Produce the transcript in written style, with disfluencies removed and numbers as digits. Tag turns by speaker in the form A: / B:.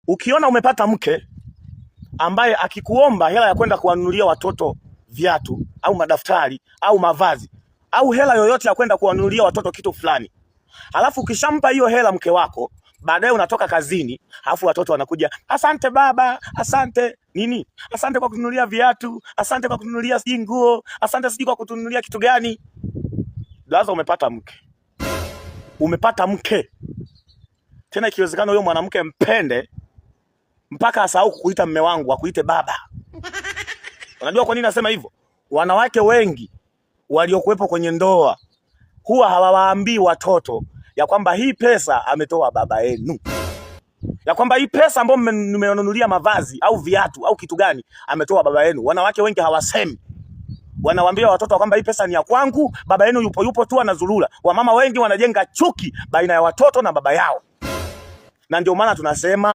A: Ukiona umepata mke ambaye akikuomba hela ya kwenda kuwanunulia watoto viatu au madaftari au mavazi au hela yoyote ya kwenda kuwanunulia watoto kitu fulani, alafu ukishampa hiyo hela mke wako, baadaye unatoka kazini, alafu watoto wanakuja, asante baba, asante nini, asante kwa kununulia viatu, asante kwa kununulia sijui nguo, asante sijui kwa kutununulia kitu gani. Lazima umepata mke, umepata mke. Tena ikiwezekana huyo mwanamke mpende mpaka asahau kukuita mme wangu, akuite baba. Unajua kwa nini nasema hivyo? Wanawake wengi waliokuwepo kwenye ndoa huwa hawawaambii watoto ya kwamba hii pesa ametoa baba yenu, ya kwamba hii pesa ambayo mmenunulia mavazi au viatu au kitu gani ametoa baba yenu. Wanawake wengi hawasemi, wanawaambia watoto kwamba hii pesa ni ya kwangu, baba yenu yupo tu anazurura. Wamama wengi wanajenga chuki baina ya watoto na baba yao, na ndio maana tunasema